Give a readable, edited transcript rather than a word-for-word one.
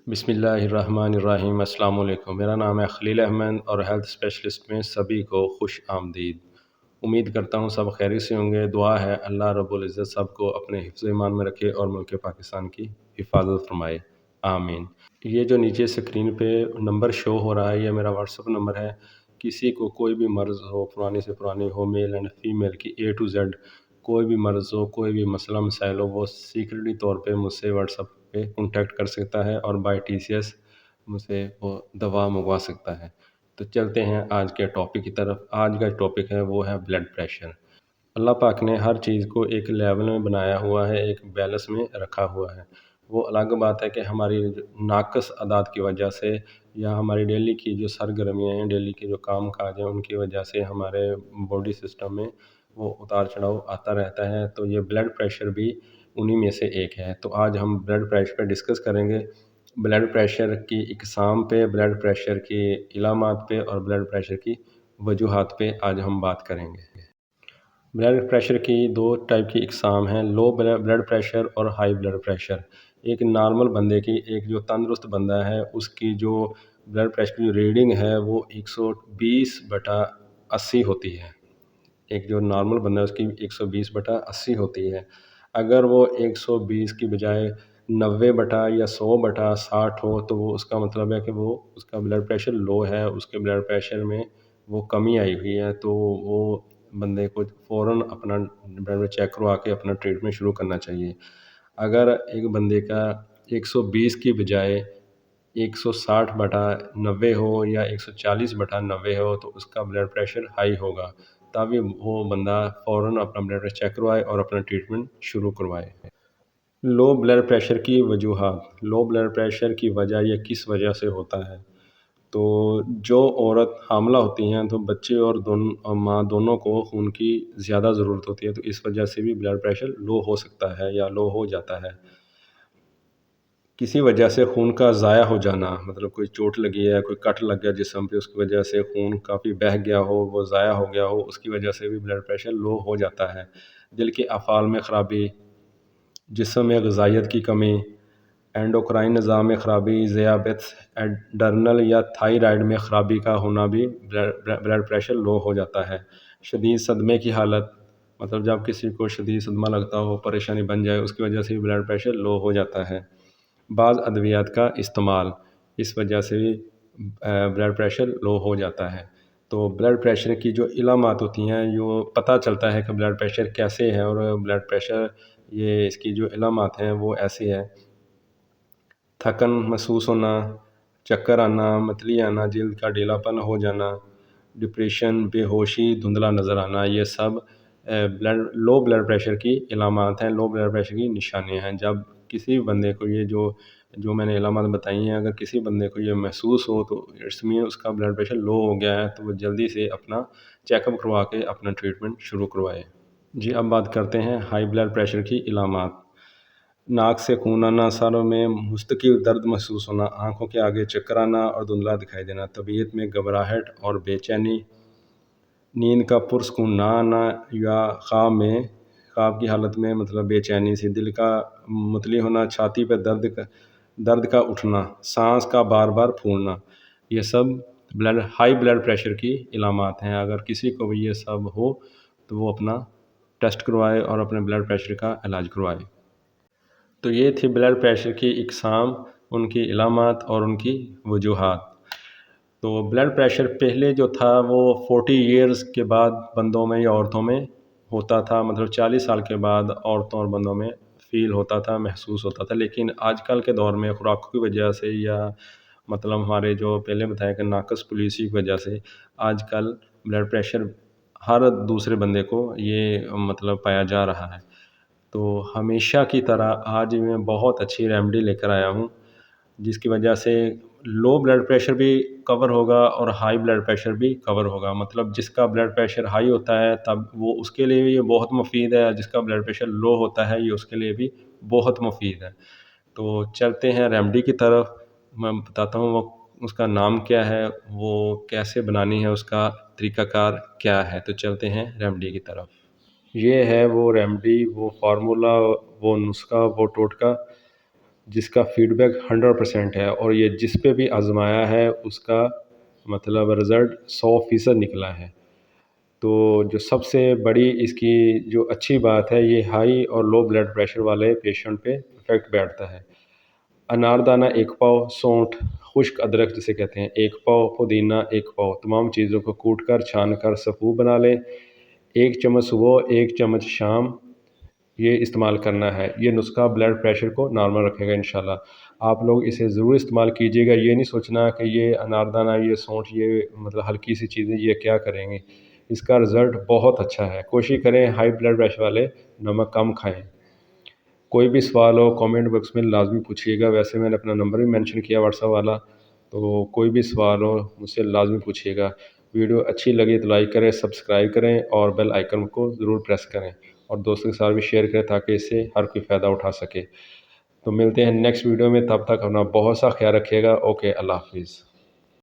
بسم اللہ الرحمن الرحیم۔ السلام علیکم، میرا نام ہے خلیل احمد اور ہیلتھ اسپیشلسٹ میں سبھی کو خوش آمدید۔ امید کرتا ہوں سب خیریت سے ہوں گے۔ دعا ہے اللہ رب العزت سب کو اپنے حفظ ایمان میں رکھے اور ملک پاکستان کی حفاظت فرمائے، آمین۔ یہ جو نیچے سکرین پہ نمبر شو ہو رہا ہے یہ میرا واٹس اپ نمبر ہے۔ کسی کو کوئی بھی مرض ہو، پرانی سے پرانی ہو، میل اینڈ فیمیل کی اے ٹو زیڈ کوئی بھی مرض ہو، کوئی بھی مسئلہ مسائل ہو، وہ سیکرٹلی طور پہ مجھ سے واٹس اپ پہ کنٹیکٹ کر سکتا ہے اور بائی ٹی سی ایس مجھ سے وہ دوا منگوا سکتا ہے۔ تو چلتے ہیں آج کے ٹاپک کی طرف۔ آج کا ٹاپک ہے وہ ہے بلڈ پریشر۔ اللہ پاک نے ہر چیز کو ایک لیول میں بنایا ہوا ہے، ایک بیلنس میں رکھا ہوا ہے۔ وہ الگ بات ہے کہ ہماری ناقص عادات کی وجہ سے یا ہماری ڈیلی کی جو سرگرمیاں ہیں، ڈیلی کے جو کام کاج ہیں، ان کی وجہ سے ہمارے باڈی سسٹم میں وہ اتار چڑھاؤ آتا رہتا ہے۔ تو یہ بلڈ پریشر بھی انہی میں سے ایک ہے۔ تو آج ہم بلڈ پریشر پہ ڈسکس کریں گے، بلڈ پریشر کی اقسام پہ، بلڈ پریشر کی علامات پہ اور بلڈ پریشر کی وجوہات پہ آج ہم بات کریں گے۔ بلڈ پریشر کی دو ٹائپ کی اقسام ہیں، لو بلڈ پریشر اور ہائی بلڈ پریشر۔ ایک نارمل بندے کی، ایک جو تندرست بندہ ہے اس کی جو بلڈ پریشر کی ریڈنگ ہے وہ 120/80 ہوتی ہے۔ ایک جو نارمل بندہ ہے اس کی 120/80 ہوتی ہے۔ اگر وہ 120 کی بجائے 90/100/60 ہو تو وہ اس کا مطلب ہے کہ وہ اس کا بلڈ پریشر لو ہے، اس کے بلڈ پریشر میں وہ کمی آئی ہوئی ہے۔ تو وہ بندے کو فوراً اپنا بلڈ چیک کروا کے اپنا ٹریٹمنٹ شروع کرنا چاہیے۔ اگر ایک بندے کا 120 کی بجائے 160/90 ہو یا 140/90 ہو تو اس کا بلڈ پریشر ہائی ہوگا، تبھی وہ بندہ فوراً اپنا بلڈ پریشر چیک کروائے اور اپنا ٹریٹمنٹ شروع کروائے۔ لو بلڈ پریشر کی وجوہات۔ لو بلڈ پریشر کی وجہ یہ کس وجہ سے ہوتا ہے؟ تو جو عورت حاملہ ہوتی ہیں تو بچے اور ماں دونوں کو خون کی زیادہ ضرورت ہوتی ہے، تو اس وجہ سے بھی بلڈ پریشر لو ہو سکتا ہے یا لو ہو جاتا ہے۔ کسی وجہ سے خون کا ضائع ہو جانا، مطلب کوئی چوٹ لگی ہے، کوئی کٹ لگ گیا جسم پہ، اس کی وجہ سے خون کافی بہہ گیا ہو، وہ ضائع ہو گیا ہو، اس کی وجہ سے بھی بلڈ پریشر لو ہو جاتا ہے۔ دل کے افعال میں خرابی، جسم میں غذائیت کی کمی، اینڈوکرائن نظام میں خرابی، ذیابیطس، ایڈرنل یا تھائرائیڈ میں خرابی کا ہونا بھی بلڈ پریشر لو ہو جاتا ہے۔ شدید صدمے کی حالت، مطلب جب کسی کو شدید صدمہ لگتا ہو، پریشانی بن جائے، اس کی وجہ سے بھی بلڈ پریشر لو ہو جاتا ہے۔ بعض ادویات کا استعمال، اس وجہ سے بھی بلڈ پریشر لو ہو جاتا ہے۔ تو بلڈ پریشر کی جو علامات ہوتی ہیں، جو پتہ چلتا ہے کہ بلڈ پریشر کیسے ہے، اور بلڈ پریشر یہ اس کی جو علامات ہیں وہ ایسے ہیں: تھکن محسوس ہونا، چکر آنا، متلی آنا، جلد کا ڈھیلا پن ہو جانا، ڈپریشن، بے ہوشی، دھندلا نظر آنا، یہ سب لو بلڈ پریشر کی علامات ہیں، لو بلڈ پریشر کی نشانیاں ہیں۔ جب کسی بندے کو یہ جو میں نے علامات بتائی ہیں، اگر کسی بندے کو یہ محسوس ہو تو اٹس مین اس کا بلڈ پریشر لو ہو گیا ہے، تو وہ جلدی سے اپنا چیک اپ کروا کے اپنا ٹریٹمنٹ شروع کروائے۔ جی اب بات کرتے ہیں ہائی بلڈ پریشر کی علامات۔ ناک سے خون آنا، سر میں مستقل درد محسوس ہونا، آنکھوں کے آگے چکر آنا اور دھندلا دکھائی دینا، طبیعت میں گھبراہٹ اور بے چینی، نیند کا پرسکون نہ آنا یا خواب کی حالت میں مطلب بے چینی سے، دل کا متلی ہونا، چھاتی پہ درد کا اٹھنا، سانس کا بار بار پھولنا، یہ سب ہائی بلڈ پریشر کی علامات ہیں۔ اگر کسی کو بھی یہ سب ہو تو وہ اپنا ٹیسٹ کروائے اور اپنے بلڈ پریشر کا علاج کروائے۔ تو یہ تھی بلڈ پریشر کی اقسام، ان کی علامات اور ان کی وجوہات۔ تو بلڈ پریشر پہلے جو تھا وہ 40 ایئرز کے بعد بندوں میں یا عورتوں میں ہوتا تھا، مطلب 40 سال کے بعد عورتوں اور بندوں میں فیل ہوتا تھا، محسوس ہوتا تھا۔ لیکن آج کل کے دور میں خوراک کی وجہ سے یا مطلب ہمارے جو پہلے بتایا کہ ناقص پالیسی کی وجہ سے آج کل بلڈ پریشر ہر دوسرے بندے کو یہ مطلب پایا جا رہا ہے۔ تو ہمیشہ کی طرح آج میں بہت اچھی ریمیڈی لے کر آیا ہوں، جس کی وجہ سے لو بلڈ پریشر بھی کور ہوگا اور ہائی بلڈ پریشر بھی کور ہوگا۔ مطلب جس کا بلڈ پریشر ہائی ہوتا ہے تب وہ اس کے لیے بھی یہ بہت مفید ہے، جس کا بلڈ پریشر لو ہوتا ہے یہ اس کے لیے بھی بہت مفید ہے۔ تو چلتے ہیں ریمیڈی کی طرف، میں بتاتا ہوں وہ اس کا نام کیا ہے، وہ کیسے بنانی ہے، اس کا طریقہ کار کیا ہے۔ تو چلتے ہیں ریمیڈی کی طرف۔ یہ ہے وہ ریمیڈی، وہ فارمولا، وہ نسخہ، وہ ٹوٹکا جس کا فیڈ بیک 100% ہے، اور یہ جس پہ بھی آزمایا ہے اس کا مطلب رزلٹ 100% نکلا ہے۔ تو جو سب سے بڑی اس کی جو اچھی بات ہے، یہ ہائی اور لو بلڈ پریشر والے پیشنٹ پہ افیکٹ بیٹھتا ہے۔ اناردانہ 1 پاؤ، سونٹھ، خشک ادرک جسے کہتے ہیں 1 پاؤ، پودینہ 1 پاؤ، تمام چیزوں کو کوٹ کر چھان کر سفو بنا لیں۔ 1 چمچ صبح، 1 چمچ شام یہ استعمال کرنا ہے۔ یہ نسخہ بلڈ پریشر کو نارمل رکھے گا انشاءاللہ۔ آپ لوگ اسے ضرور استعمال کیجیے گا، یہ نہیں سوچنا کہ یہ اناردانہ، یہ سونٹھ، یہ مطلب ہلکی سی چیزیں یہ کیا کریں گے۔ اس کا رزلٹ بہت اچھا ہے۔ کوشش کریں ہائی بلڈ پریشر والے نمک کم کھائیں۔ کوئی بھی سوال ہو کامنٹ باکس میں لازمی پوچھیے گا، ویسے میں نے اپنا نمبر بھی مینشن کیا واٹس ایپ والا، تو کوئی بھی سوال ہو مجھ سے لازمی پوچھیے گا۔ ویڈیو اچھی لگی تو لائک کریں، سبسکرائب کریں اور بیل آئیکن کو ضرور پریس کریں، اور دوستوں کے ساتھ بھی شیئر کریں تاکہ اس سے ہر کوئی فائدہ اٹھا سکے۔ تو ملتے ہیں نیکسٹ ویڈیو میں، تب تک اپنا بہت سا خیال رکھیے گا۔ اوکے، اللہ حافظ۔